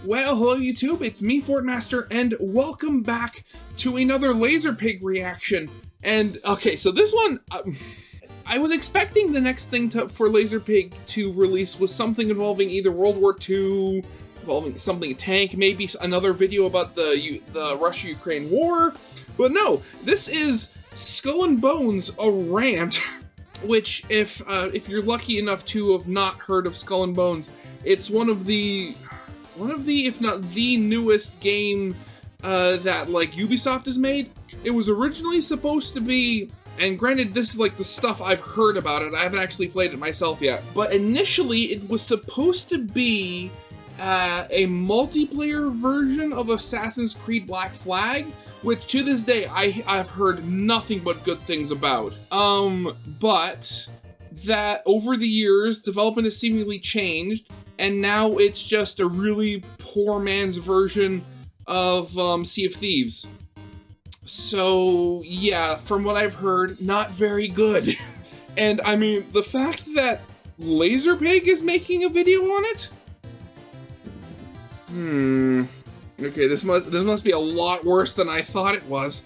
Well, hello YouTube, it's me, Fortmaster, and welcome back to another LazerPig reaction. And, okay, so this one, I was expecting the next thing for LazerPig to release was something involving either World War II, involving something tank, maybe another video about the Russia-Ukraine war, but no, this is Skull and Bones, a rant, which, if you're lucky enough to have not heard of Skull and Bones, it's one of the, if not the newest game that, like, Ubisoft has made. It was originally supposed to be, and granted, this is, like, the stuff I've heard about it, I haven't actually played it myself yet, but initially it was supposed to be a multiplayer version of Assassin's Creed Black Flag, which to this day I've heard nothing but good things about. But that over the years, development has seemingly changed, and now it's just a really poor man's version of Sea of Thieves. So yeah, from what I've heard, not very good. And I mean, the fact that LazerPig is making a video on it? Okay, this must be a lot worse than I thought it was.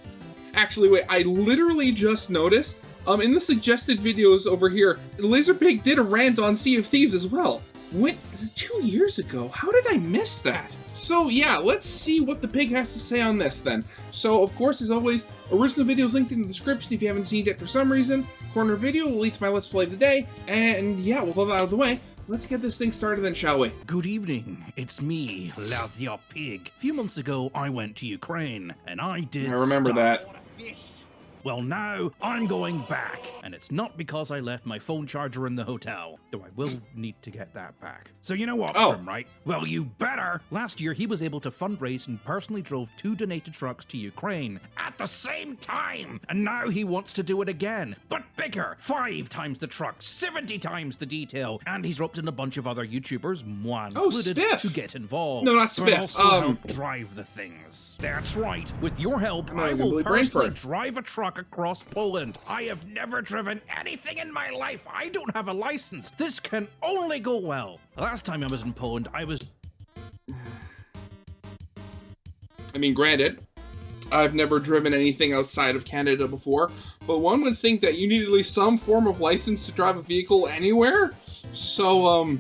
Actually, wait, I literally just noticed, in the suggested videos over here, LazerPig did a rant on Sea of Thieves as well. When, 2 years ago? How did I miss that? So yeah, let's see what the pig has to say on this then. So of course, as always, original video is linked in the description if you haven't seen it yet for some reason. Corner video will lead to my Let's Play of the day. And yeah, with all that out of the way, let's get this thing started then, shall we? Good evening, it's me, LazerPig. A few months ago, I went to Ukraine, and I did I remember stuff. that. Well, now I'm going back, and it's not because I left my phone charger in the hotel, though I will need to get that back. So you know what, right? Well, you better! Last year, he was able to fundraise and personally drove 2 donated trucks to Ukraine at the same time, and now he wants to do it again, but bigger! 5 times the truck, 70 times the detail, and he's roped in a bunch of other YouTubers, moi included, Spiff. to get involved. No, not But Spiff, also help drive the things. That's right, with your help, I will personally drive a truck across Poland. I have never driven anything in my life. I don't have a license. This can only go well. Last time I was in Poland, I mean, granted, I've never driven anything outside of Canada before, but one would think that you need at least some form of license to drive a vehicle anywhere. So,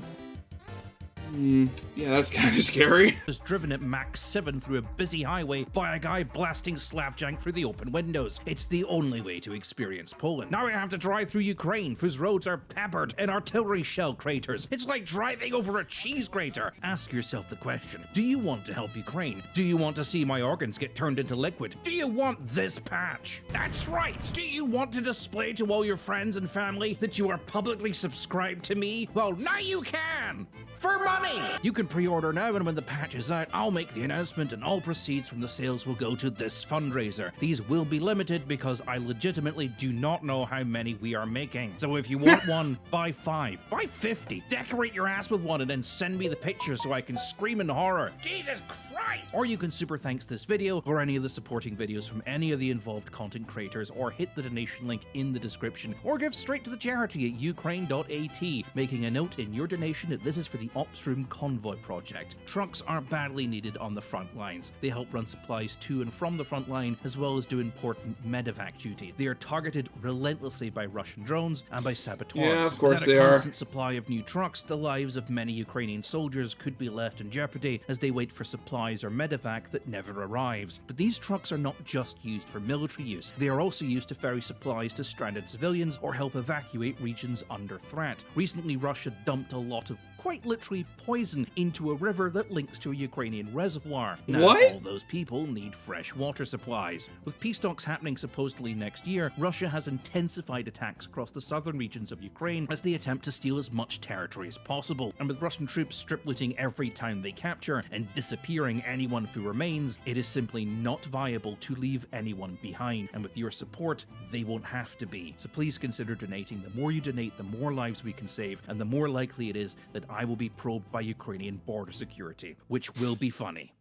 yeah, that's kind of scary. was driven at max 7 through a busy highway by a guy blasting slapjank through the open windows. It's the only way to experience Poland. Now I have to drive through Ukraine, whose roads are peppered in artillery shell craters. It's like driving over a cheese grater. Ask yourself the question, do you want to help Ukraine? Do you want to see my organs get turned into liquid? Do you want this patch? That's right! Do you want to display to all your friends and family that you are publicly subscribed to me? Well, now you can! For money! You can pre-order now, and when the patch is out, I'll make the announcement and all proceeds from the sales will go to this fundraiser. These will be limited because I legitimately do not know how many we are making. So if you want one, buy 5. Buy 50. Decorate your ass with one and then send me the pictures so I can scream in horror. Jesus Christ! Or you can super thanks this video or any of the supporting videos from any of the involved content creators, or hit the donation link in the description, or give straight to the charity at ukraine.at, making a note in your donation that this is for the Ops Room Convoy project. Trucks are badly needed on the front lines. They help run supplies to and from the front line, as well as do important medevac duty. They are targeted relentlessly by Russian drones and by saboteurs. Yeah, of course they are. Without a constant supply of new trucks, the lives of many Ukrainian soldiers could be left in jeopardy as they wait for supplies or medevac that never arrives. But these trucks are not just used for military use. They are also used to ferry supplies to stranded civilians or help evacuate regions under threat. Recently, Russia dumped a lot of quite literally poison into a river that links to a Ukrainian reservoir. Now, what? All those people need fresh water supplies. With peace talks happening supposedly next year, Russia has intensified attacks across the southern regions of Ukraine as they attempt to steal as much territory as possible. And with Russian troops strip looting every town they capture and disappearing anyone who remains, it is simply not viable to leave anyone behind. And with your support, they won't have to be. So please consider donating. The more you donate, the more lives we can save, and the more likely it is that I will be probed by Ukrainian border security, which will be funny.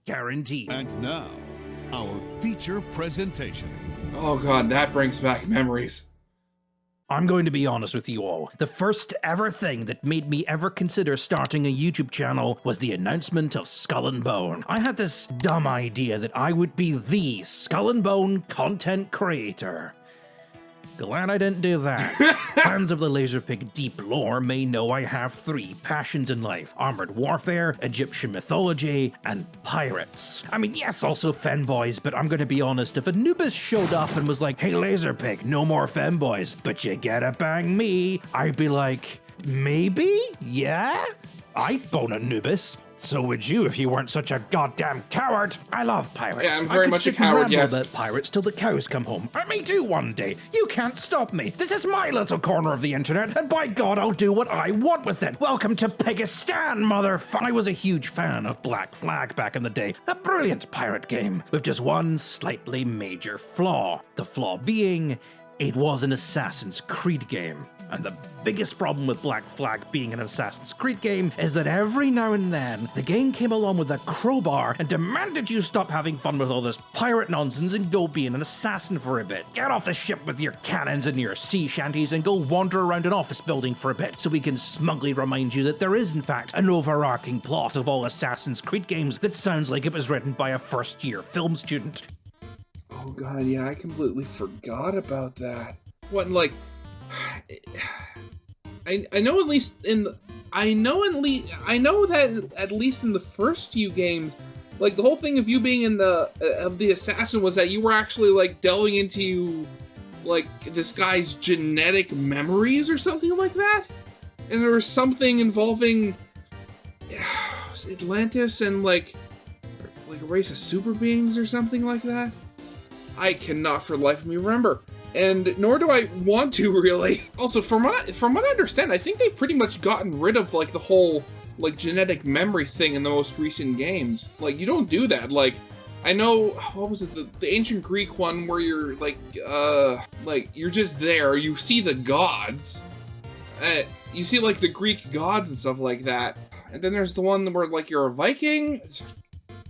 Guaranteed. And now, our feature presentation. Oh god, that brings back memories. I'm going to be honest with you all. The first ever thing that made me ever consider starting a YouTube channel was the announcement of Skull and Bone. I had this dumb idea that I would be the Skull and Bone content creator. Glad I didn't do that. Fans of the LazerPig deep lore may know I have 3 passions in life: armored warfare, Egyptian mythology, and pirates. I mean, yes, also femboys, but I'm gonna be honest, if Anubis showed up and was like, hey LazerPig, no more femboys, but you gotta bang me, I'd be like, maybe? Yeah? I'd bone Anubis. So would you if you weren't such a goddamn coward. I love pirates. Yeah, I'm very much a coward, yes. I could sit and ramble about pirates till the cows come home. I may do one day. You can't stop me. This is my little corner of the internet, and by God, I'll do what I want with it. Welcome to Pigistan, motherfucker. I was a huge fan of Black Flag back in the day. A brilliant pirate game with just one slightly major flaw. The flaw being, it was an Assassin's Creed game. And the biggest problem with Black Flag being an Assassin's Creed game is that every now and then, the game came along with a crowbar and demanded you stop having fun with all this pirate nonsense and go being an assassin for a bit. Get off the ship with your cannons and your sea shanties and go wander around an office building for a bit so we can smugly remind you that there is in fact an overarching plot of all Assassin's Creed games that sounds like it was written by a first-year film student. Oh god, yeah, I completely forgot about that. What, like... I know at least in the, I know that at least in the first few games, like the whole thing of you being in the of the assassin was that you were actually like delving into like this guy's genetic memories or something like that, and there was something involving Atlantis and like a race of super beings or something like that. I cannot for the life of me remember. And nor do I want to, really. Also, from what I understand, I think they've pretty much gotten rid of, like, the whole, like, genetic memory thing in the most recent games. Like, you don't do that. Like, I know, what was it, the ancient Greek one where you're, like, you're just there, you see the gods. You see, like, the Greek gods and stuff like that. And then there's the one where, like, you're a Viking.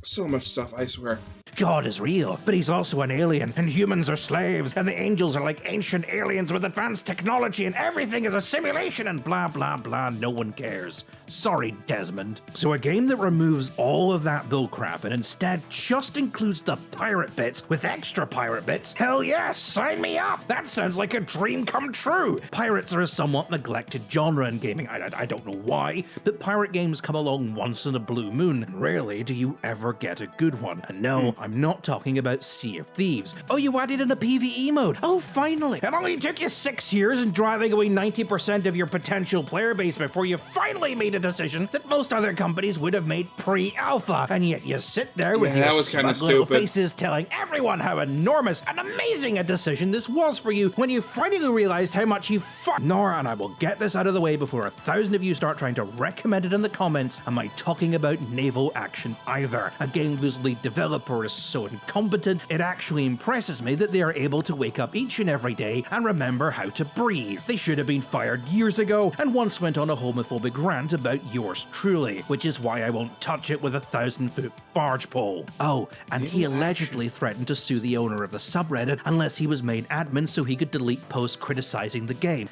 So much stuff, I swear. God is real, but he's also an alien, and humans are slaves, and the angels are like ancient aliens with advanced technology, and everything is a simulation, and blah blah blah, no one cares. Sorry, Desmond. So a game that removes all of that bullcrap and instead just includes the pirate bits with extra pirate bits? Hell yes, sign me up! That sounds like a dream come true! Pirates are a somewhat neglected genre in gaming. I don't know why, but pirate games come along once in a blue moon, and rarely do you ever get a good one. And no, I'm not talking about Sea of Thieves. Oh, you added in a PvE mode? Oh, finally! It only took you 6 years and driving away 90% of your potential player base before you finally made a decision that most other companies would have made pre-alpha, and yet you sit there with your smug little faces telling everyone how enormous and amazing a decision this was for you when you finally realized how much you fucked. Nora, and I will get this out of the way before 1,000 of you start trying to recommend it in the comments, am I talking about Naval Action either? A game whose lead developer is so incompetent, it actually impresses me that they are able to wake up each and every day and remember how to breathe. They should have been fired years ago and once went on a homophobic rant about yours truly, which is why I won't touch it with a 1,000-foot barge pole. Oh, and he allegedly threatened to sue the owner of the subreddit unless he was made admin so he could delete posts criticizing the game.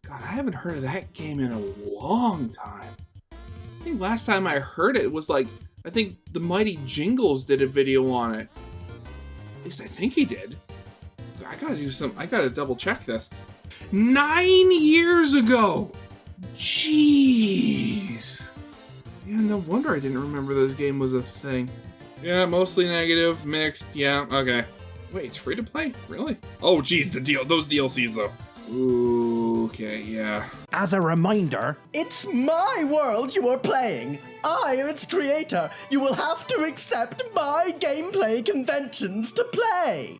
God, I haven't heard of that game in a long time. I think last time I heard it was like, I think the Mighty Jingles did a video on it. At least I think he did. I gotta double check this. 9 years ago! Jeez. Yeah, no wonder I didn't remember this game was a thing. Yeah, mostly negative, mixed, yeah, okay. Wait, it's free to play? Really? Oh, geez, those DLCs though. Ooh, okay, yeah. As a reminder, it's my world you are playing. I am its creator. You will have to accept my gameplay conventions to play.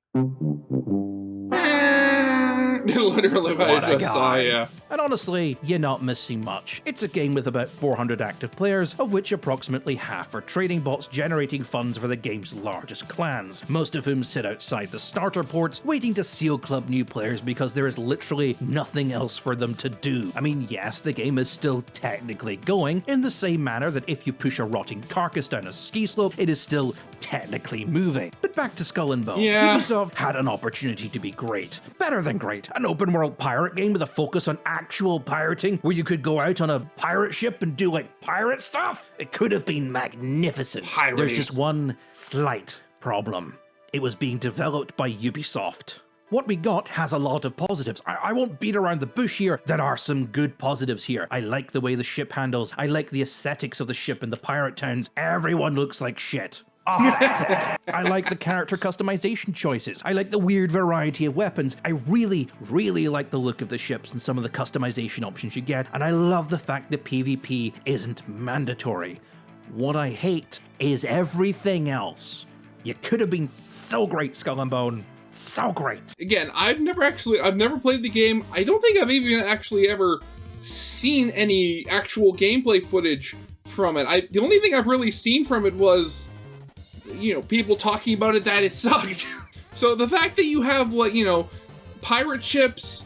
Literally what I just saw, yeah. And honestly, you're not missing much. It's a game with about 400 active players, of which approximately half are trading bots generating funds for the game's largest clans, most of whom sit outside the starter ports, waiting to seal club new players because there is literally nothing else for them to do. I mean, yes, the game is still technically going, in the same manner that if you push a rotting carcass down a ski slope, it is still technically moving. But back to Skull and Bone. Yeah. Ubisoft had an opportunity to be great. Better than great. an open world pirate game with a focus on actual pirating, where you could go out on a pirate ship and do like pirate stuff. It could have been magnificent. Pirating. There's just one slight problem. It was being developed by Ubisoft. What we got has a lot of positives. I won't beat around the bush here. There are some good positives here. I like the way the ship handles. I like the aesthetics of the ship in the pirate towns. Everyone looks like shit. Authentic. I like the character customization choices. I like the weird variety of weapons. I really, really like the look of the ships and some of the customization options you get. And I love the fact that PvP isn't mandatory. What I hate is everything else. You could have been so great, Skull and Bone. So great. Again, I've never played the game. I don't think I've even actually ever seen any actual gameplay footage from it. The only thing I've really seen from it was, you know, people talking about it, that it sucked. So the fact that you have, like, you know, pirate ships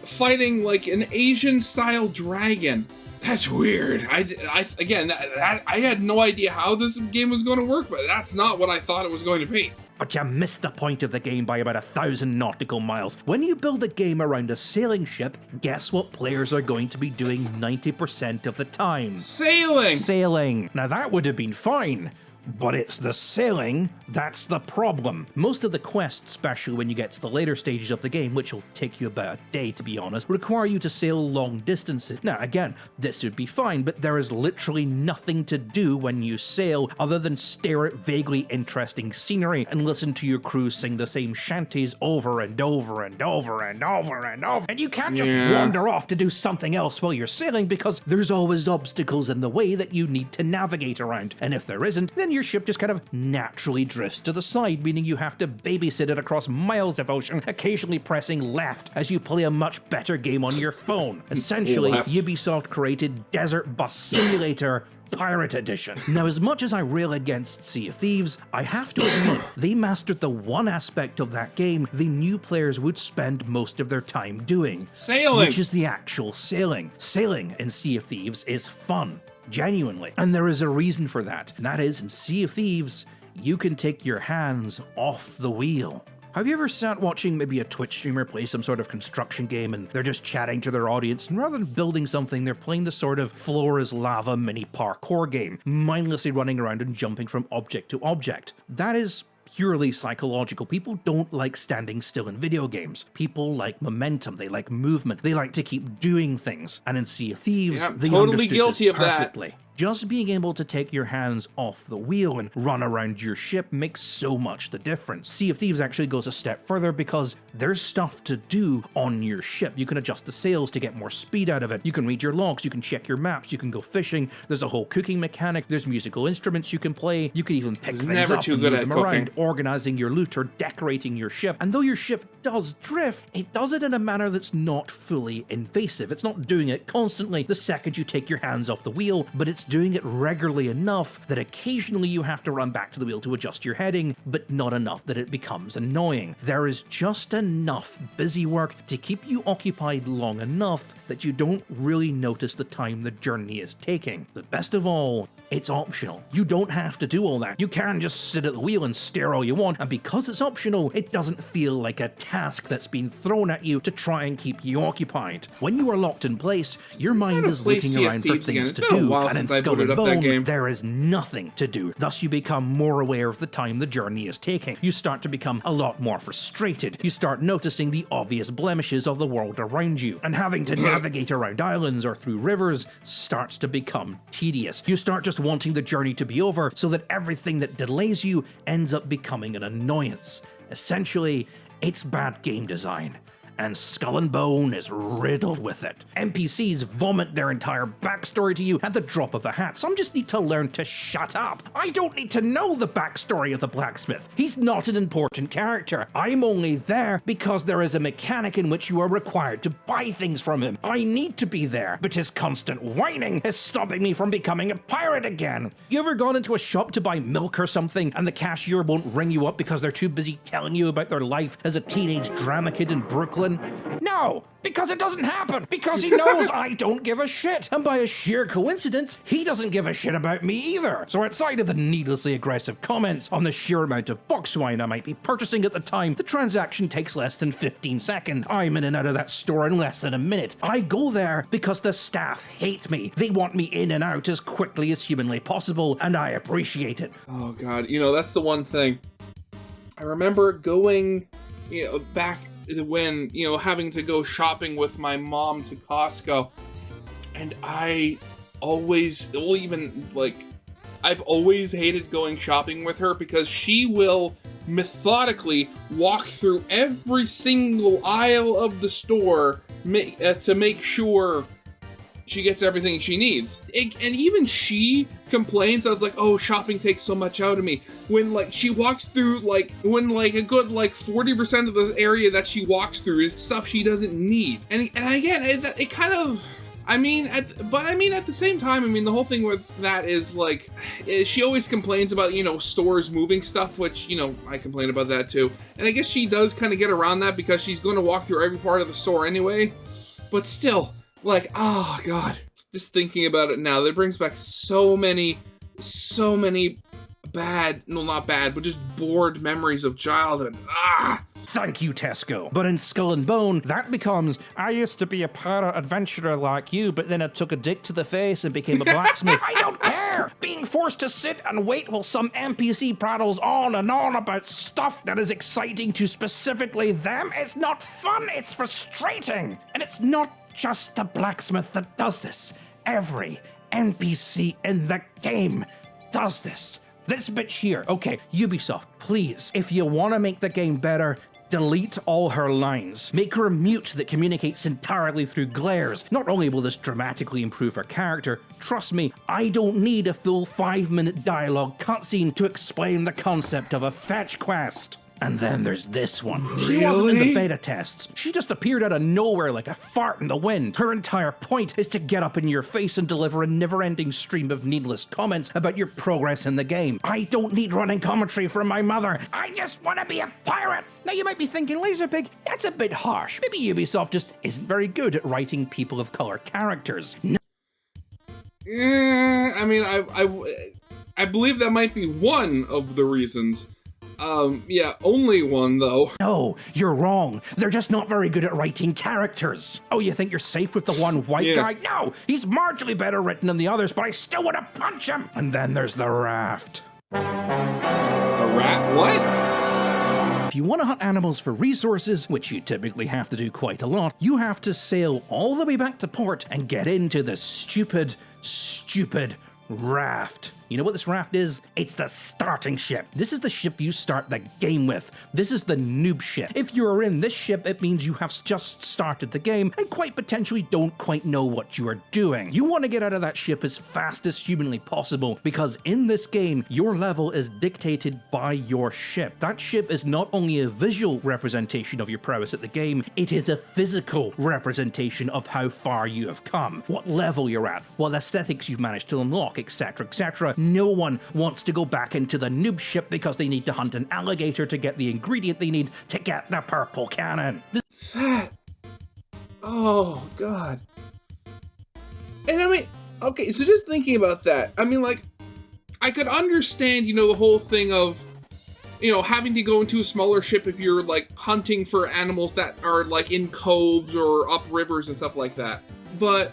fighting like an Asian style dragon, that's weird. I had no idea how this game was going to work, but that's not what I thought it was going to be. But you missed the point of the game by about 1,000 nautical miles. When you build a game around a sailing ship, guess what players are going to be doing 90% of the time? Sailing! Sailing. Now that would have been fine. But it's the sailing that's the problem. Most of the quests, especially when you get to the later stages of the game, which will take you about a day to be honest, require you to sail long distances. Now again, this would be fine, but there is literally nothing to do when you sail other than stare at vaguely interesting scenery and listen to your crew sing the same shanties over and over and over and over and over. And you can't just wander off to do something else while you're sailing because there's always obstacles in the way that you need to navigate around. And if there isn't, then your ship just kind of naturally drifts to the side, meaning you have to babysit it across miles of ocean, occasionally pressing left as you play a much better game on your phone. Essentially, Ubisoft created Desert Bus Simulator Pirate Edition. Now, as much as I rail against Sea of Thieves, I have to admit, they mastered the one aspect of that game the new players would spend most of their time doing. Sailing! Which is the actual sailing. Sailing in Sea of Thieves is fun. Genuinely. And there is a reason for that. And that is, in Sea of Thieves, you can take your hands off the wheel. Have you ever sat watching maybe a Twitch streamer play some sort of construction game and they're just chatting to their audience, and rather than building something, they're playing the sort of floor is lava mini parkour game, mindlessly running around and jumping from object to object? That is purely psychological. People don't like standing still in video games. People like momentum. They like movement. They like to keep doing things. And in Sea of Thieves, they totally understood guilty this of that. perfectly. Just being able to take your hands off the wheel and run around your ship makes so much the difference. Sea of Thieves actually goes a step further because there's stuff to do on your ship. You can adjust the sails to get more speed out of it. You can read your logs, you can check your maps, you can go fishing. There's a whole cooking mechanic, there's musical instruments you can play. You can even pick things up and move them around, organizing your loot or decorating your ship. And though your ship does drift, it does it in a manner that's not fully invasive. It's not doing it constantly the second you take your hands off the wheel, but it's doing it regularly enough that occasionally you have to run back to the wheel to adjust your heading, but not enough that it becomes annoying. There is just enough busy work to keep you occupied long enough that you don't really notice the time the journey is taking. But best of all, it's optional. You don't have to do all that. You can just sit at the wheel and stare all you want, and because it's optional, it doesn't feel like a task that's been thrown at you to try and keep you occupied. When you are locked in place, your mind is looking around for things to do, and in Skull and Bone, there is nothing to do. Thus, you become more aware of the time the journey is taking. You start to become a lot more frustrated. You start noticing the obvious blemishes of the world around you, and having to navigate around islands or through rivers starts to become tedious. You start just wanting the journey to be over so that everything that delays you ends up becoming an annoyance. Essentially, it's bad game design. And Skull and Bone is riddled with it. NPCs vomit their entire backstory to you at the drop of a hat. Some just need to learn to shut up. I don't need to know the backstory of the blacksmith. He's not an important character. I'm only there because there is a mechanic in which you are required to buy things from him. I need to be there, but his constant whining is stopping me from becoming a pirate again. You ever gone into a shop to buy milk or something and the cashier won't ring you up because they're too busy telling you about their life as a teenage drama kid in Brooklyn? stolen? No, because it doesn't happen. Because he knows I don't give a shit. And by a sheer coincidence, he doesn't give a shit about me either. So outside of the needlessly aggressive comments on the sheer amount of box wine I might be purchasing at the time, the transaction takes less than 15 seconds. I'm in and out of that store in less than a minute. I go there because the staff hate me. They want me in and out as quickly as humanly possible, and I appreciate it. Oh God, that's the one thing. I remember going, back when, having to go shopping with my mom to Costco, and I always, I've always hated going shopping with her because she will methodically walk through every single aisle of the store to make sure she gets everything she needs. And even she complains, I was like, oh, shopping takes so much out of me. When she walks through, when a good 40% of the area that she walks through is stuff she doesn't need. And again, it kind of, at the same time, the whole thing with that is she always complains about, stores moving stuff, which, I complain about that too. And I guess she does kind of get around that because she's going to walk through every part of the store anyway. But still, oh God, just thinking about it now, that brings back so many bad, no, not bad, but just bored memories of childhood. Thank you, Tesco. But in Skull and Bone, that becomes, I used to be a pirate adventurer like you, but then I took a dick to the face and became a blacksmith. I don't care! Being forced to sit and wait while some NPC prattles on and on about stuff that is exciting to specifically them, it's not fun, it's frustrating. And it's not just the blacksmith that does this. Every NPC in the game does this. This bitch here. Okay, Ubisoft, please, if you want to make the game better, delete all her lines. Make her a mute that communicates entirely through glares. Not only will this dramatically improve her character, trust me, I don't need a full 5-minute dialogue cutscene to explain the concept of a fetch quest. And then there's this one. She wasn't in the beta tests. She just appeared out of nowhere like a fart in the wind. Her entire point is to get up in your face and deliver a never-ending stream of needless comments about your progress in the game. I don't need running commentary from my mother. I just want to be a pirate. Now you might be thinking, LazerPig, that's a bit harsh. Maybe Ubisoft just isn't very good at writing people of color characters. No. I believe that might be one of the reasons. Only one, though. No, you're wrong. They're just not very good at writing characters. Oh, you think you're safe with the one white guy? No, he's marginally better written than the others, but I still want to punch him. And then there's the raft. A rat? What? If you want to hunt animals for resources, which you typically have to do quite a lot, you have to sail all the way back to port and get into the stupid raft. You know what this raft is? It's the starting ship. This is the ship you start the game with. This is the noob ship. If you're in this ship, it means you have just started the game and quite potentially don't quite know what you are doing. You want to get out of that ship as fast as humanly possible because in this game, your level is dictated by your ship. That ship is not only a visual representation of your prowess at the game, it is a physical representation of how far you have come, what level you're at, what aesthetics you've managed to unlock, etc., etc. No one wants to go back into the noob ship because they need to hunt an alligator to get the ingredient they need to get the purple cannon. Oh, God. And okay, so just thinking about that, I could understand, the whole thing of, having to go into a smaller ship if you're, hunting for animals that are, in coves or up rivers and stuff like that. But,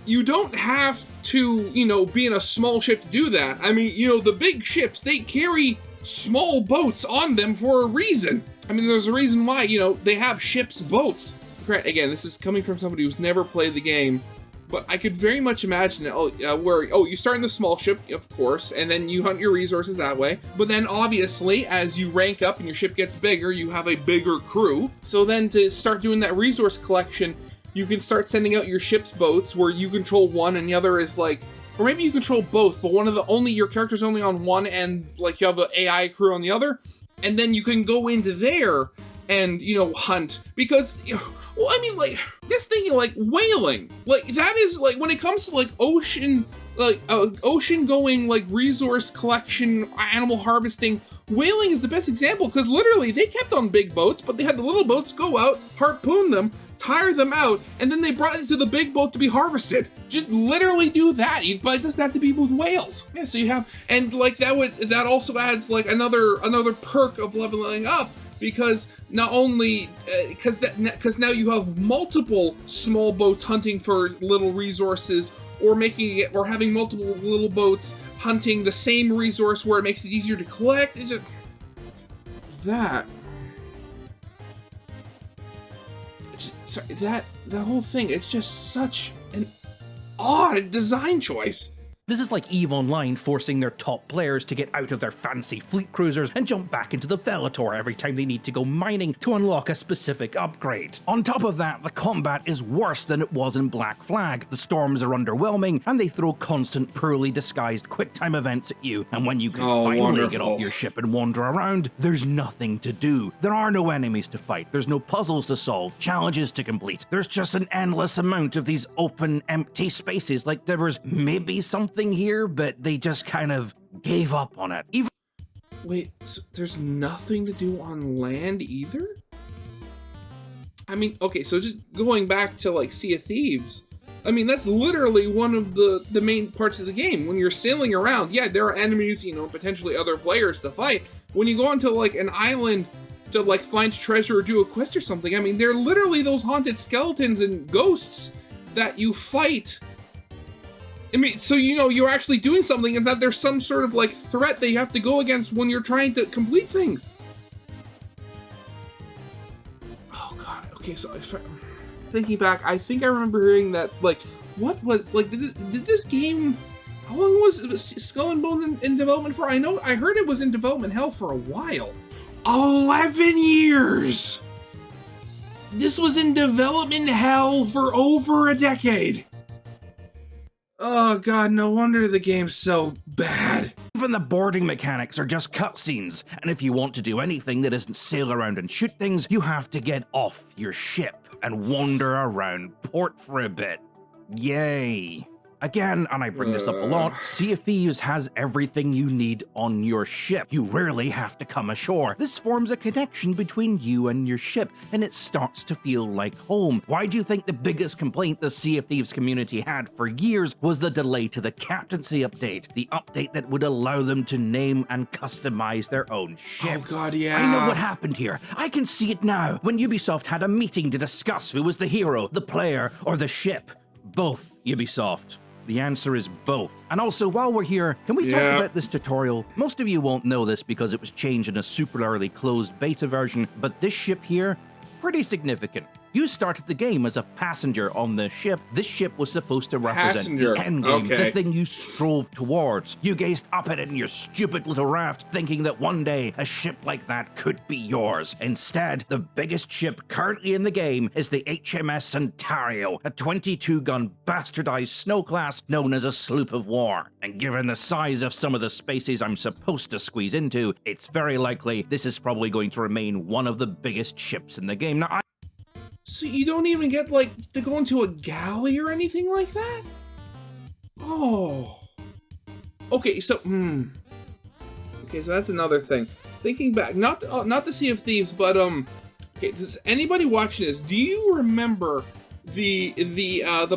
you don't have to, be in a small ship to do that. The big ships, they carry small boats on them for a reason. There's a reason why, they have ships' boats. Again, this is coming from somebody who's never played the game, but I could very much imagine it, where you start in the small ship, of course, and then you hunt your resources that way. But then, obviously, as you rank up and your ship gets bigger, you have a bigger crew. So then to start doing that resource collection, you can start sending out your ship's boats where you control one and the other is or maybe you control both, but your character's only on one and you have an AI crew on the other. And then you can go into there and, hunt because, just thinking whaling, that is when it comes to ocean, ocean going resource collection, animal harvesting, Whaling is the best example because literally they kept on big boats, but they had the little boats go out, harpoon them, tire them out, and then they brought it to the big boat to be harvested. Just literally do that. But it doesn't have to be with whales. Yeah, so you have, and like that also adds like another perk of leveling up, because not only because now you have multiple small boats hunting for little resources, or having multiple little boats hunting the same resource where it makes it easier to collect. Is it that? Sorry, the whole thing, it's just such an odd design choice. This is like EVE Online forcing their top players to get out of their fancy fleet cruisers and jump back into the Velotor every time they need to go mining to unlock a specific upgrade. On top of that, the combat is worse than it was in Black Flag. The storms are underwhelming, and they throw constant poorly disguised QuickTime events at you, and when you can finally get off your ship and wander around, there's nothing to do. There are no enemies to fight, there's no puzzles to solve, challenges to complete. There's just an endless amount of these open, empty spaces, like there was maybe something here, but they just kind of gave up on it. Wait, so there's nothing to do on land either? I mean, okay, so just going back to like Sea of Thieves, I mean, that's literally one of the main parts of the game. When you're sailing around, yeah, there are enemies, potentially other players to fight. When you go onto like an island to like find treasure or do a quest or something, I mean, they're literally those haunted skeletons and ghosts that you fight. I mean, so you're actually doing something, and that there's some sort of like threat that you have to go against when you're trying to complete things. Oh god. Okay, so thinking back, I think I remember hearing that like, what was like, did this game? How long was Skull and Bones in development for? I heard it was in development hell for a while. 11 years. This was in development hell for over a decade. Oh god, no wonder the game's so bad. Even the boarding mechanics are just cutscenes, and if you want to do anything that isn't sail around and shoot things, you have to get off your ship and wander around port for a bit. Yay. Again, and I bring this up a lot, Sea of Thieves has everything you need on your ship. You rarely have to come ashore. This forms a connection between you and your ship, and it starts to feel like home. Why do you think the biggest complaint the Sea of Thieves community had for years was the delay to the captaincy update? The update that would allow them to name and customize their own ships. Oh god, yeah. I know what happened here. I can see it now. When Ubisoft had a meeting to discuss who was the hero, the player, or the ship. Both, Ubisoft. The answer is both. And also, while we're here, can we talk about this tutorial? Most of you won't know this because it was changed in a super early closed beta version, but this ship here, pretty significant. You started the game as a passenger on the ship. This ship was supposed to represent the end game, the thing you strove towards. You gazed up at it in your stupid little raft, thinking that one day a ship like that could be yours. Instead, the biggest ship currently in the game is the HMS Centario, a 22-gun bastardized snow class known as a sloop of war. And given the size of some of the spaces I'm supposed to squeeze into, it's very likely this is probably going to remain one of the biggest ships in the game. Now, so you don't even get, like, to go into a galley or anything like that? Oh. Okay, so, Okay, so that's another thing. Thinking back, not the Sea of Thieves, but, okay, does anybody watching this, do you remember the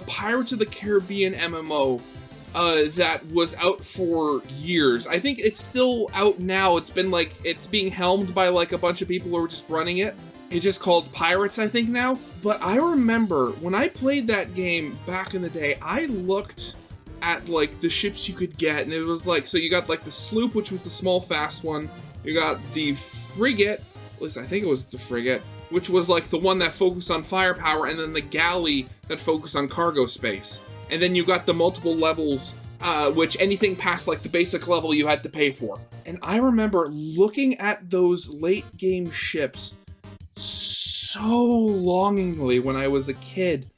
Pirates of the Caribbean MMO, that was out for years? I think it's still out now. It's been, like, it's being helmed by, like, a bunch of people who are just running it. It's just called Pirates, I think, now. But I remember when I played that game back in the day, I looked at, like, the ships you could get, and it was like, so you got, like, the sloop, which was the small, fast one. You got the frigate, at least I think it was the frigate, which was, like, the one that focused on firepower, and then the galley that focused on cargo space. And then you got the multiple levels, which anything past, like, the basic level you had to pay for. And I remember looking at those late-game ships so longingly when I was a kid,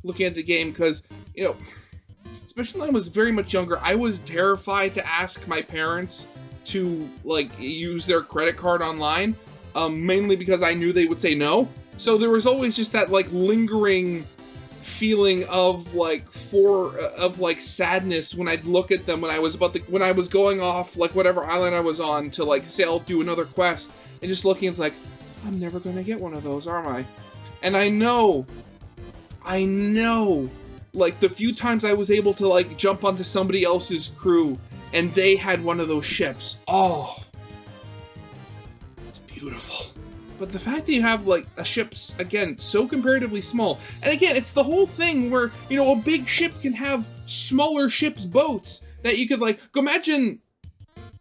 looking at the game, because, especially when I was very much younger, I was terrified to ask my parents to, like, use their credit card online, mainly because I knew they would say no. So there was always just that, like, lingering feeling of like sadness when I'd look at them when I was going off like whatever island I was on to like sail do another quest, and just looking, it's like, I'm never gonna get one of those, am I? And I know, like the few times I was able to like jump onto somebody else's crew and they had one of those ships, oh, it's beautiful. But the fact that you have like a ship's, again, so comparatively small, and again, it's the whole thing where, you know, a big ship can have smaller ships' boats that you could like, go imagine,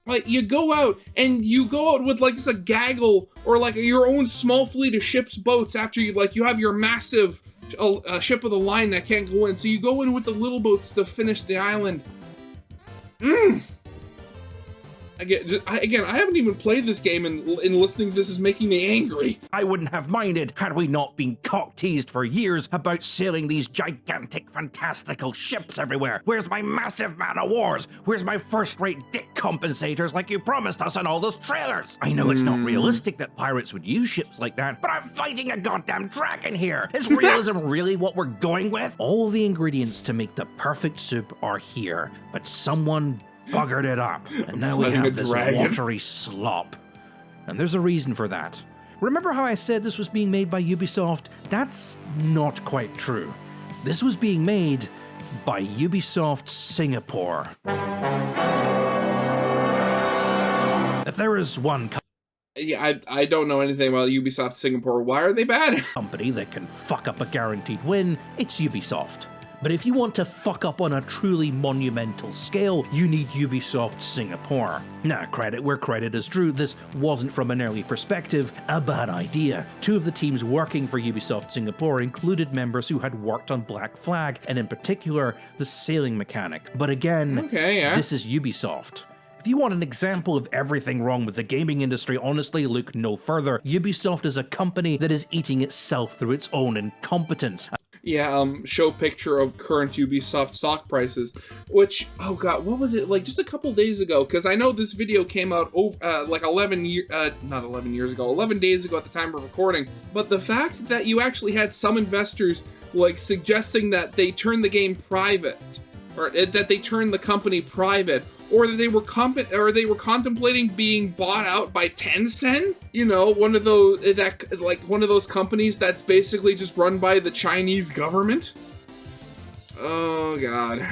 like you go out with like just a gaggle or like your own small fleet of ships' boats after you have your massive ship of the line that can't go in. So you go in with the little boats to finish the island. Again, I haven't even played this game, and listening to this is making me angry. I wouldn't have minded had we not been cock-teased for years about sailing these gigantic, fantastical ships everywhere. Where's my massive man-o'-wars? Where's my first-rate dick compensators like you promised us in all those trailers? I know it's not realistic that pirates would use ships like that, but I'm fighting a goddamn dragon here. Is realism really what we're going with? All the ingredients to make the perfect soup are here, but someone buggered it up, and now we have this watery slop. And there's a reason for that. Remember how I said this was being made by Ubisoft? That's not quite true. This was being made by Ubisoft Singapore. If there is one I don't know anything about Ubisoft Singapore. Why are they bad? Company that can fuck up a guaranteed win, it's Ubisoft. But if you want to fuck up on a truly monumental scale, you need Ubisoft Singapore. Now, credit where credit is due, this wasn't from an early perspective a bad idea. Two of the teams working for Ubisoft Singapore included members who had worked on Black Flag, and in particular, the sailing mechanic. But again, This is Ubisoft. If you want an example of everything wrong with the gaming industry, honestly, look no further. Ubisoft is a company that is eating itself through its own incompetence. Yeah, show picture of current Ubisoft stock prices, which, oh god, what was it, like just a couple days ago, because I know this video came out like 11 days ago at the time of recording, but the fact that you actually had some investors like suggesting that they turn the game private, or that they turn the company private, or that they were contemplating being bought out by Tencent, you know, one of those companies that's basically just run by the Chinese government. Oh god.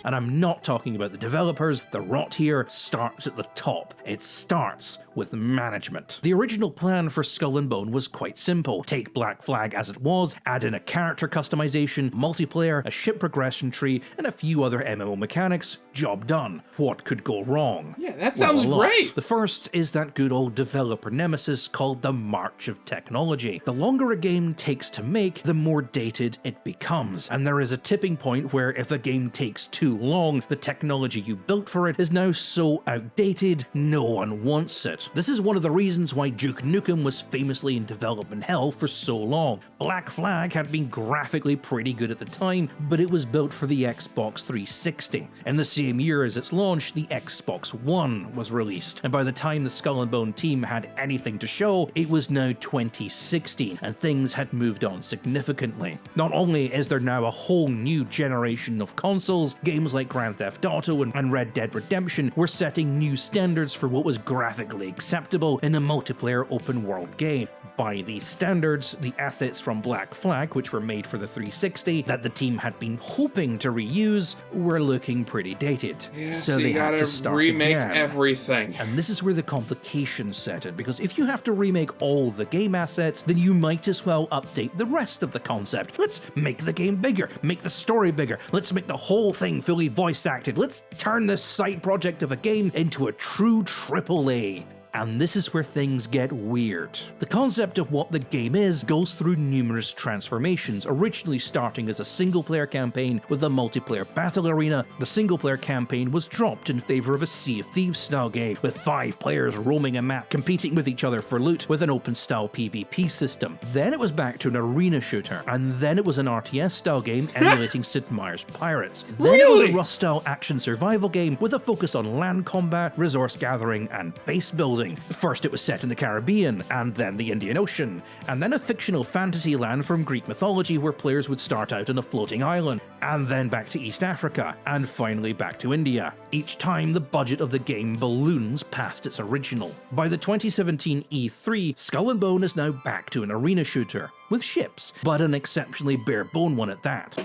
And I'm not talking about the developers. The rot here starts at the top. It starts with management. The original plan for Skull and Bone was quite simple. Take Black Flag as it was, add in a character customization, multiplayer, a ship progression tree, and a few other MMO mechanics. Job done. What could go wrong? Yeah, that sounds great. The first is that good old developer nemesis called the March of Technology. The longer a game takes to make, the more dated it becomes. And there is a tipping point where if a game takes too long, the technology you built for it is now so outdated, no one wants it. This is one of the reasons why Duke Nukem was famously in development hell for so long. Black Flag had been graphically pretty good at the time, but it was built for the Xbox 360. In the same year as its launch, the Xbox One was released, and by the time the Skull and Bone team had anything to show, it was now 2016, and things had moved on significantly. Not only is there now a whole new generation of consoles, games like Grand Theft Auto and Red Dead Redemption were setting new standards for what was graphically acceptable in a multiplayer open-world game. By these standards, the assets from Black Flag, which were made for the 360, that the team had been hoping to reuse, were looking pretty dated. Yeah, so they had to start remake again. Everything. And this is where the complications set in, because if you have to remake all the game assets, then you might as well update the rest of the concept. Let's make the game bigger, make the story bigger, let's make the whole thing fully voice acted, let's turn this side project of a game into a true AAA. And this is where things get weird. The concept of what the game is goes through numerous transformations, originally starting as a single-player campaign with a multiplayer battle arena. The single-player campaign was dropped in favor of a Sea of Thieves style game, with 5 players roaming a map, competing with each other for loot with an open-style PvP system. Then it was back to an arena shooter, and then it was an RTS style game emulating Sid Meier's Pirates. Then it was a Rust style action survival game with a focus on land combat, resource gathering, and base building. building. First it was set in the Caribbean, and then the Indian Ocean, and then a fictional fantasy land from Greek mythology where players would start out on a floating island, and then back to East Africa, and finally back to India. Each time the budget of the game balloons past its original. By the 2017 E3, Skull and Bone is now back to an arena shooter, with ships, but an exceptionally bare-bone one at that.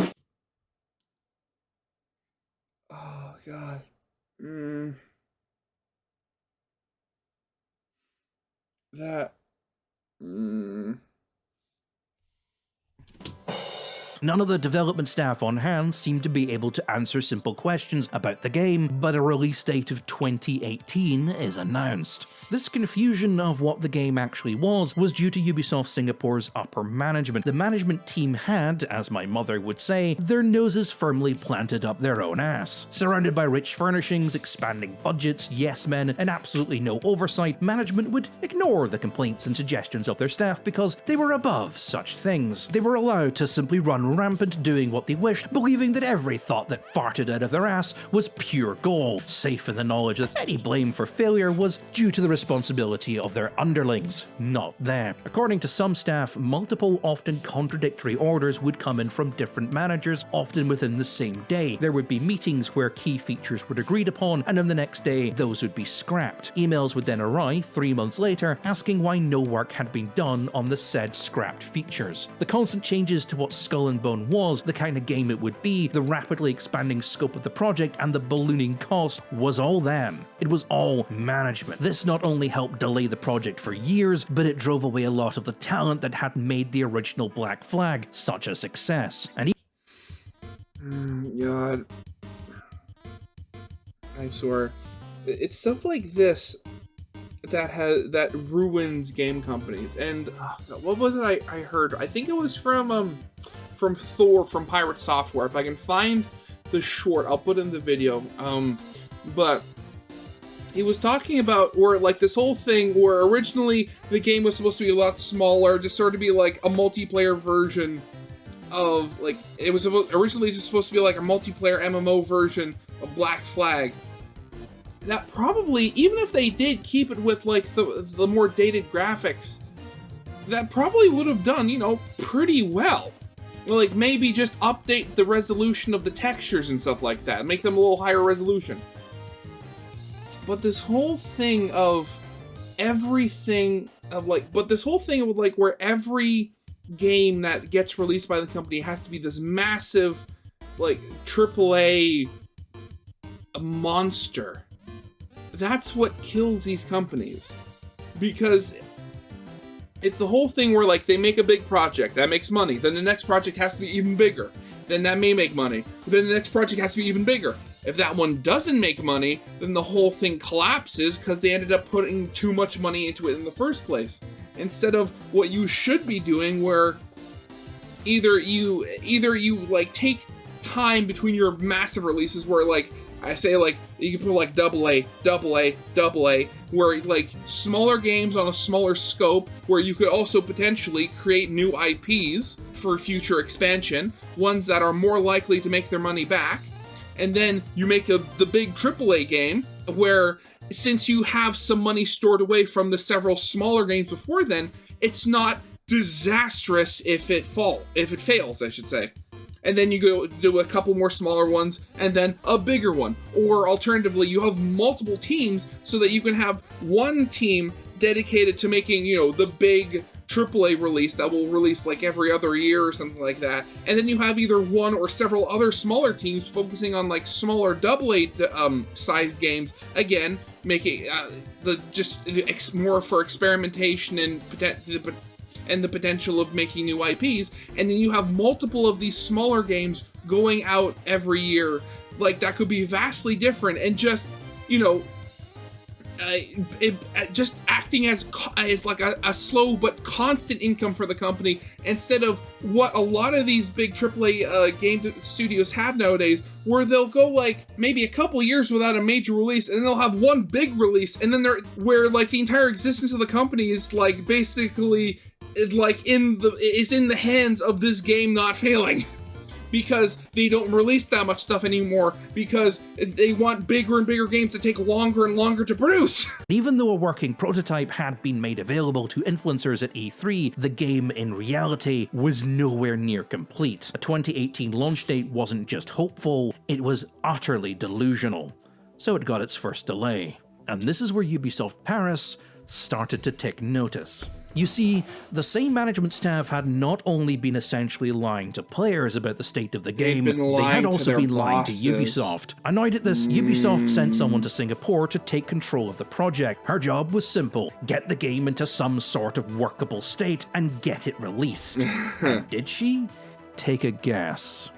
Oh, God. That... None of the development staff on hand seemed to be able to answer simple questions about the game, but a release date of 2018 is announced. This confusion of what the game actually was due to Ubisoft Singapore's upper management. The management team had, as my mother would say, their noses firmly planted up their own ass. Surrounded by rich furnishings, expanding budgets, yes men, and absolutely no oversight, management would ignore the complaints and suggestions of their staff because they were above such things. They were allowed to simply run rampant doing what they wished, believing that every thought that farted out of their ass was pure gold, safe in the knowledge that any blame for failure was due to the responsibility of their underlings, not them. According to some staff, multiple, often contradictory orders would come in from different managers, often within the same day. There would be meetings where key features were agreed upon, and on the next day, those would be scrapped. Emails would then arrive 3 months later, asking why no work had been done on the said scrapped features. The constant changes to what Skull and Bone was, the kind of game it would be, the rapidly expanding scope of the project, and the ballooning cost was all them. It was all management. This not only helped delay the project for years, but it drove away a lot of the talent that had made the original Black Flag such a success. And God. I swear. It's stuff like this that ruins game companies. And what was it I heard? I think it was from Thor from Pirate Software. If I can find the short, I'll put in the video. But he was talking about where, like, this whole thing where originally the game was supposed to be a lot smaller, just sort of be like a multiplayer version of, like, it was originally just supposed to be like a multiplayer MMO version of Black Flag. That probably, even if they did keep it with, like, the more dated graphics, that probably would have done, you know, pretty well. Like, maybe just update the resolution of the textures and stuff like that, make them a little higher resolution. But this whole thing of everything of, like, where every game that gets released by the company has to be this massive, like, AAA monster. That's what kills these companies. Because it's the whole thing where, like, they make a big project, that makes money, then the next project has to be even bigger, then that may make money, then the next project has to be even bigger. If that one doesn't make money, then the whole thing collapses because they ended up putting too much money into it in the first place. Instead of what you should be doing, where either you like take time between your massive releases, where, like, I say, like, you can put like AA, where, like, smaller games on a smaller scope, where you could also potentially create new IPs for future expansion, ones that are more likely to make their money back. And then you make the big AAA game, where, since you have some money stored away from the several smaller games before then, it's not disastrous if it fails, I should say. And then you go do a couple more smaller ones, and then a bigger one. Or alternatively, you have multiple teams so that you can have one team dedicated to making, you know, the big AAA release that will release like every other year or something like that. And then you have either one or several other smaller teams focusing on, like, smaller AA sized games. Again, making more for experimentation and the potential of making new IPs. And then you have multiple of these smaller games going out every year. Like, that could be vastly different, and just, you know, just acting as like a slow but constant income for the company, instead of what a lot of these big AAA game studios have nowadays, where they'll go like maybe a couple years without a major release, and then they'll have one big release, and then where like the entire existence of the company is like basically like in the hands of this game not failing. because they don't release that much stuff anymore, because they want bigger and bigger games that take longer and longer to produce. Even though a working prototype had been made available to influencers at E3, the game in reality was nowhere near complete. A 2018 launch date wasn't just hopeful, it was utterly delusional. So it got its first delay. And this is where Ubisoft Paris started to take notice. You see, the same management staff had not only been essentially lying to players about the state of the game, they had also been lying to Ubisoft. Annoyed at this, Ubisoft sent someone to Singapore to take control of the project. Her job was simple: get the game into some sort of workable state and get it released. And did she? Take a guess.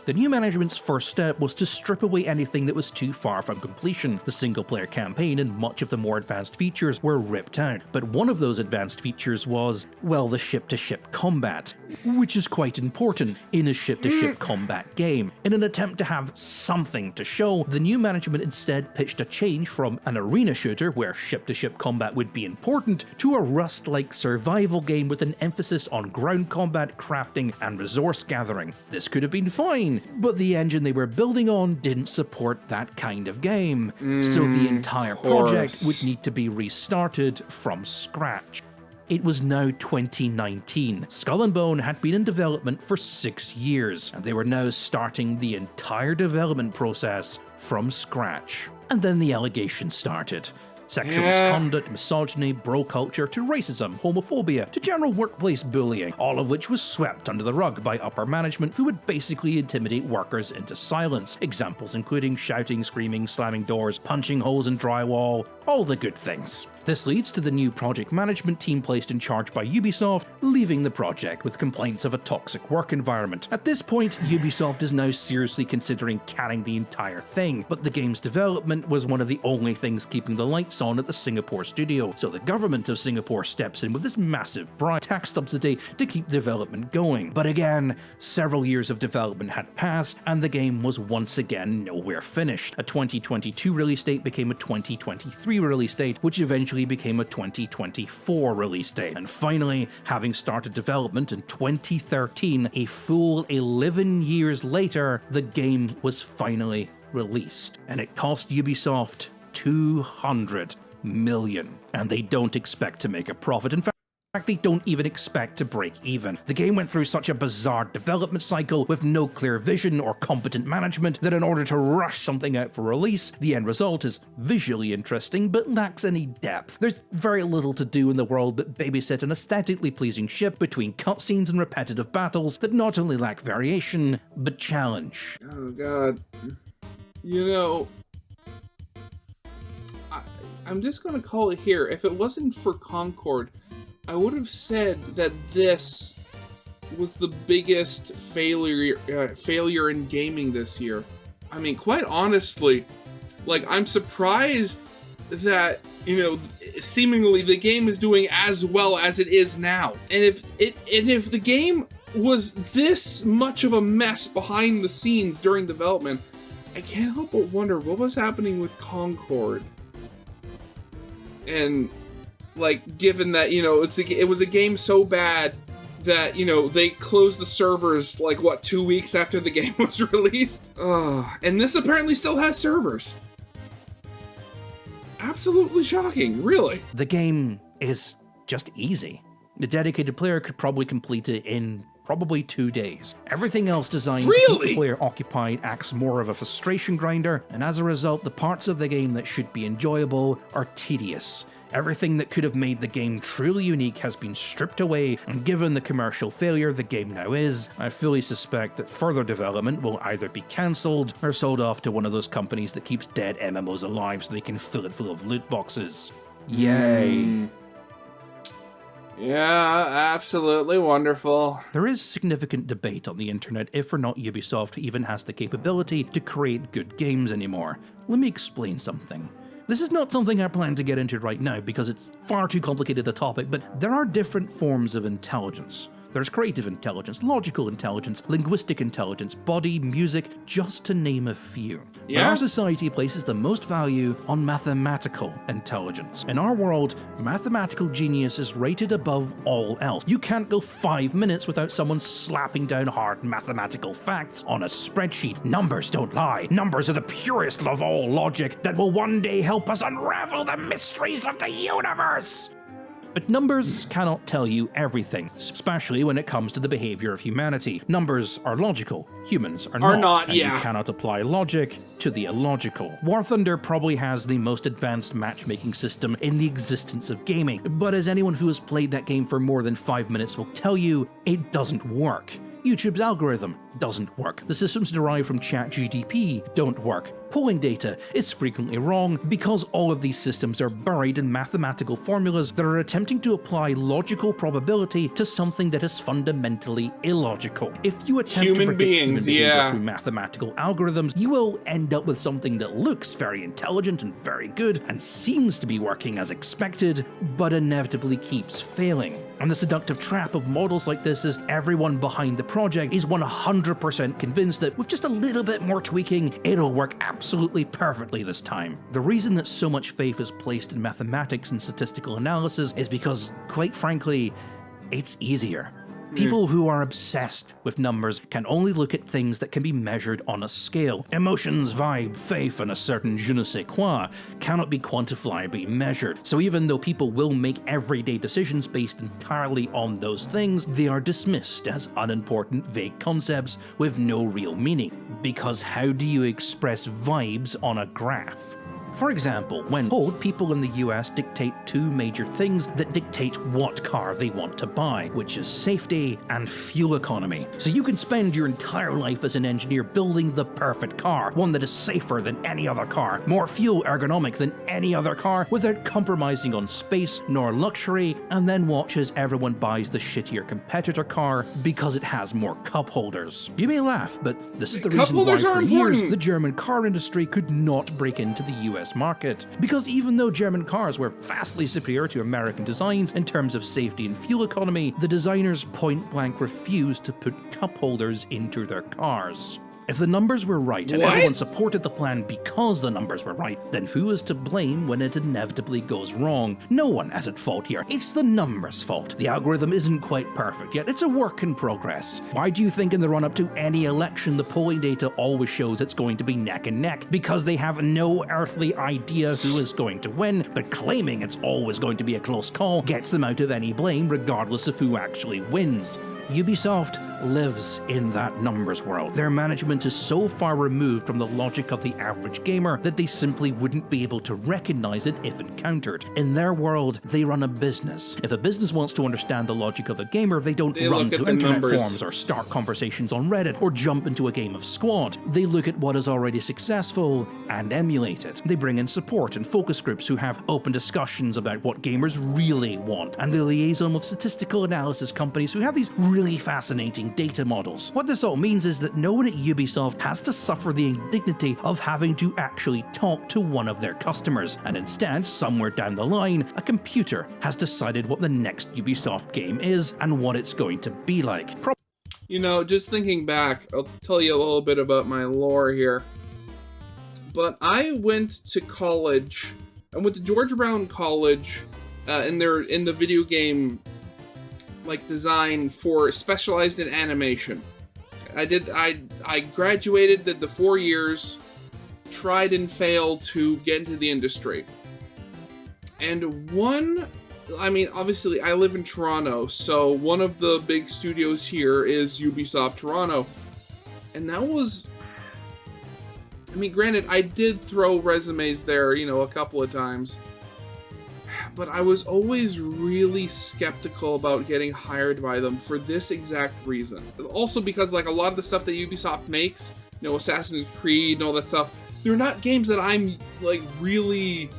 The new management's first step was to strip away anything that was too far from completion. The single-player campaign and much of the more advanced features were ripped out, but one of those advanced features was, well, the ship-to-ship combat, which is quite important in a ship-to-ship combat game. In an attempt to have something to show, the new management instead pitched a change from an arena shooter, where ship-to-ship combat would be important, to a Rust-like survival game with an emphasis on ground combat, crafting, and resource gathering. This could have been fine, but the engine they were building on didn't support that kind of game, so the entire project would need to be restarted from scratch. It was now 2019. Skull and Bone had been in development for 6 years, and they were now starting the entire development process from scratch. And then the allegations started. Sexual misconduct, misogyny, bro culture, to racism, homophobia, to general workplace bullying, all of which was swept under the rug by upper management who would basically intimidate workers into silence. Examples including shouting, screaming, slamming doors, punching holes in drywall, all the good things. This leads to the new project management team placed in charge by Ubisoft leaving the project with complaints of a toxic work environment. At this point, Ubisoft is now seriously considering canning the entire thing, but the game's development was one of the only things keeping the lights on at the Singapore studio, so the government of Singapore steps in with this massive bribe tax subsidy to keep development going. But again, several years of development had passed, and the game was once again nowhere finished. A 2022 release date became a 2023 release date, which eventually became a 2024 release date. And finally, having started development in 2013, a full 11 years later, the game was finally released. And it cost Ubisoft 200 million. And they don't expect to make a profit. In fact, they don't even expect to break even. The game went through such a bizarre development cycle with no clear vision or competent management that in order to rush something out for release, the end result is visually interesting but lacks any depth. There's very little to do in the world but babysit an aesthetically pleasing ship between cutscenes and repetitive battles that not only lack variation, but challenge. Oh god. You know, I'm just gonna call it here. If it wasn't for Concord, I would have said that this was the biggest failure in gaming this year. I mean, quite honestly, like, I'm surprised that, you know, seemingly the game is doing as well as it is now. And if the game was this much of a mess behind the scenes during development, I can't help but wonder what was happening with Concord. And like, given that, you know, it was a game so bad that, you know, they closed the servers, like, what, 2 weeks after the game was released? And this apparently still has servers. Absolutely shocking, really. The game is just easy. The dedicated player could probably complete it in probably 2 days. Everything else designed to keep the player occupied acts more of a frustration grinder, and as a result, the parts of the game that should be enjoyable are tedious. Everything that could have made the game truly unique has been stripped away, and given the commercial failure the game now is, I fully suspect that further development will either be cancelled or sold off to one of those companies that keeps dead MMOs alive so they can fill it full of loot boxes. Yay. Yeah, absolutely wonderful. There is significant debate on the internet if or not Ubisoft even has the capability to create good games anymore. Let me explain something. This is not something I plan to get into right now because it's far too complicated a topic, but there are different forms of intelligence. There's creative intelligence, logical intelligence, linguistic intelligence, body, music, just to name a few. But our society places the most value on mathematical intelligence. In our world, mathematical genius is rated above all else. You can't go 5 minutes without someone slapping down hard mathematical facts on a spreadsheet. Numbers don't lie. Numbers are the purest of all logic that will one day help us unravel the mysteries of the universe. But numbers cannot tell you everything, especially when it comes to the behavior of humanity. Numbers are logical, humans are not, and you cannot apply logic to the illogical. War Thunder probably has the most advanced matchmaking system in the existence of gaming, but as anyone who has played that game for more than 5 minutes will tell you, it doesn't work. YouTube's algorithm doesn't work. The systems derived from ChatGPT don't work. Polling data is frequently wrong because all of these systems are buried in mathematical formulas that are attempting to apply logical probability to something that is fundamentally illogical. If you attempt to predict human behavior through mathematical algorithms, you will end up with something that looks very intelligent and very good and seems to be working as expected, but inevitably keeps failing. And the seductive trap of models like this is everyone behind the project is 100% convinced that with just a little bit more tweaking, it'll work absolutely perfectly this time. The reason that so much faith is placed in mathematics and statistical analysis is because, quite frankly, it's easier. People who are obsessed with numbers can only look at things that can be measured on a scale. Emotions, vibe, faith, and a certain je ne sais quoi cannot be quantifiably measured. So even though people will make everyday decisions based entirely on those things, they are dismissed as unimportant, vague concepts with no real meaning. Because how do you express vibes on a graph? For example, when polled, people in the US dictate two major things that dictate what car they want to buy, which is safety and fuel economy. So you can spend your entire life as an engineer building the perfect car, one that is safer than any other car, more fuel ergonomic than any other car, without compromising on space nor luxury, and then watch as everyone buys the shittier competitor car because it has more cup holders. You may laugh, but this is the reason why for years the German car industry could not break into the US market, because even though German cars were vastly superior to American designs in terms of safety and fuel economy, the designers point blank refused to put cup holders into their cars. If the numbers were right and everyone supported the plan because the numbers were right, then who is to blame when it inevitably goes wrong? No one is at fault here. It's the numbers' fault. The algorithm isn't quite perfect yet. It's a work in progress. Why do you think in the run-up to any election the polling data always shows it's going to be neck and neck? Because they have no earthly idea who is going to win, but claiming it's always going to be a close call gets them out of any blame regardless of who actually wins. Ubisoft lives in that numbers world. Their management is so far removed from the logic of the average gamer that they simply wouldn't be able to recognize it if encountered. In their world, they run a business. If a business wants to understand the logic of a gamer, they don't run to internet forums or start conversations on Reddit or jump into a game of Squad. They look at what is already successful and emulate it. They bring in support and focus groups who have open discussions about what gamers really want, and they liaison with statistical analysis companies who have these really fascinating data models. What this all means is that no one at Ubisoft has to suffer the indignity of having to actually talk to one of their customers, and instead, somewhere down the line, a computer has decided what the next Ubisoft game is and what it's going to be like. You know, just thinking back, I'll tell you a little bit about my lore here. But I went to college. I went to George Brown College in the video game design for specialized in animation. I graduated, did the 4 years, tried and failed to get into the industry. And obviously I live in Toronto, so one of the big studios here is Ubisoft Toronto. And that was, granted, I did throw resumes there, a couple of times. But I was always really skeptical about getting hired by them for this exact reason. Also because, a lot of the stuff that Ubisoft makes, Assassin's Creed and all that stuff, they're not games that I'm, really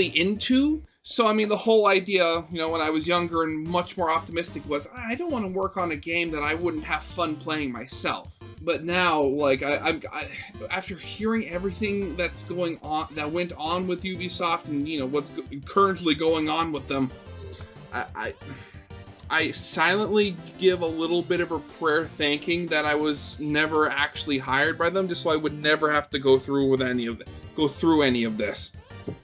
into. So, the whole idea, when I was younger and much more optimistic was, I don't want to work on a game that I wouldn't have fun playing myself. But now, I after hearing everything that went on with Ubisoft and, what's currently going on with them, I silently give a little bit of a prayer thanking that I was never actually hired by them, just so I would never have to go through any of this.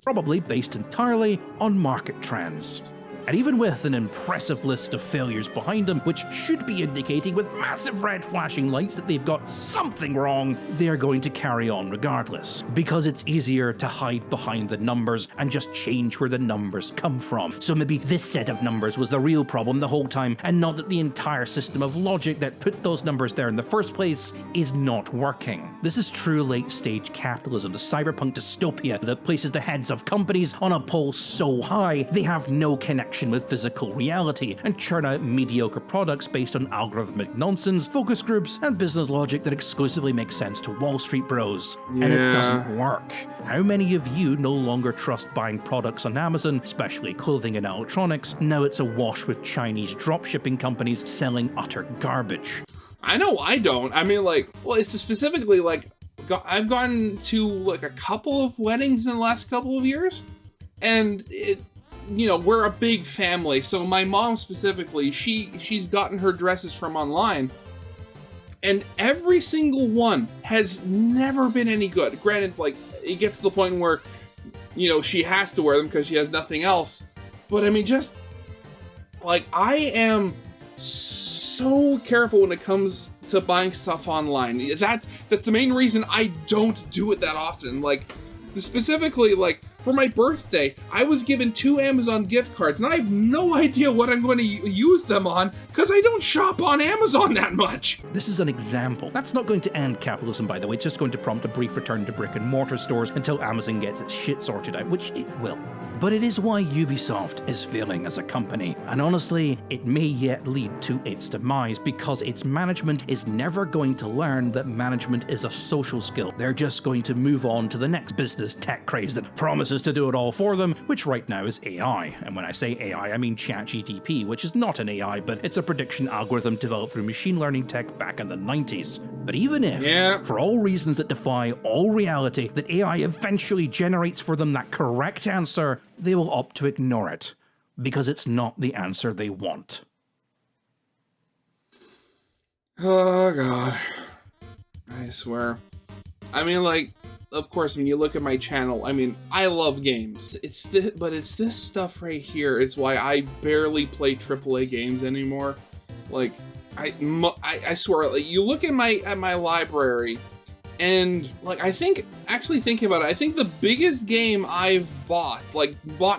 Probably based entirely on market trends. And even with an impressive list of failures behind them, which should be indicating with massive red flashing lights that they've got something wrong, they are going to carry on regardless. Because it's easier to hide behind the numbers and just change where the numbers come from. So maybe this set of numbers was the real problem the whole time, and not that the entire system of logic that put those numbers there in the first place is not working. This is true late-stage capitalism, the cyberpunk dystopia that places the heads of companies on a pole so high they have no connection with physical reality and churn out mediocre products based on algorithmic nonsense, focus groups, and business logic that exclusively makes sense to Wall Street bros. And it doesn't work. How many of you no longer trust buying products on Amazon, especially clothing and electronics? Now it's awash with Chinese dropshipping companies selling utter garbage. I know I don't. I mean, like, well, it's specifically like, I've gone to like a couple of weddings in the last couple of years, and you know, we're a big family, so my mom specifically, she's gotten her dresses from online, and every single one has never been any good. Granted, like, it gets to the point where, you know, she has to wear them because she has nothing else, but I mean, just, like, I am so careful when it comes to buying stuff online. That's the main reason I don't do it that often. Like, specifically, like, for my birthday, I was given 2 Amazon gift cards, and I have no idea what I'm going to use them on, because I don't shop on Amazon that much. This is an example. That's not going to end capitalism, by the way. It's just going to prompt a brief return to brick and mortar stores until Amazon gets its shit sorted out, which it will. But it is why Ubisoft is failing as a company. And honestly, it may yet lead to its demise, because its management is never going to learn that management is a social skill. They're just going to move on to the next business tech craze that promises to do it all for them, which right now is AI. And when I say AI, I mean ChatGPT, which is not an AI, but it's a prediction algorithm developed through machine learning tech back in the 90s. But even if, for all reasons that defy all reality, that AI eventually generates for them that correct answer, they will opt to ignore it, because it's not the answer they want. Oh, God. I swear. I mean, like, of course, when you look at my channel, I mean, I love games. But it's this stuff right here is why I barely play AAA games anymore. Like, I swear, like, you look at my library, and, like, actually thinking about it, I think the biggest game I've bought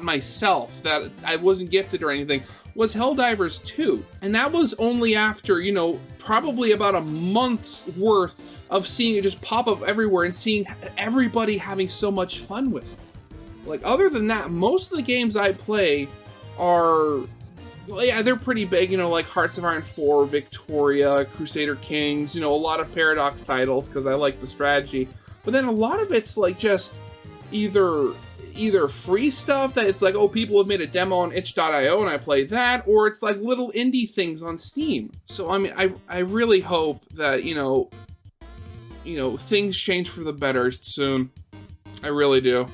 myself, that I wasn't gifted or anything, was Helldivers 2. And that was only after, you know, probably about a month's worth of seeing it just pop up everywhere and seeing everybody having so much fun with it. Like, other than that, most of the games I play are, well, yeah, they're pretty big, you know, like Hearts of Iron 4, Victoria, Crusader Kings, you know, a lot of Paradox titles, because I like the strategy. But then a lot of it's, like, just either free stuff that it's like, oh, people have made a demo on itch.io and I play that, or it's like little indie things on Steam. So, I mean, I really hope that, you know, things change for the better soon. I really do.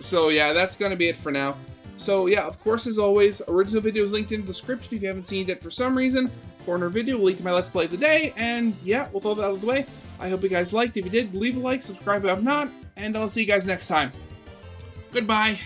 So yeah, that's gonna be it for now. So yeah, of course, as always, original video is linked in the description if you haven't seen it for some reason. Corner video will link to my Let's Play of the day, and yeah, we'll throw that out of the way. I hope you guys liked. If you did, leave a like, subscribe if not, and I'll see you guys next time. Goodbye.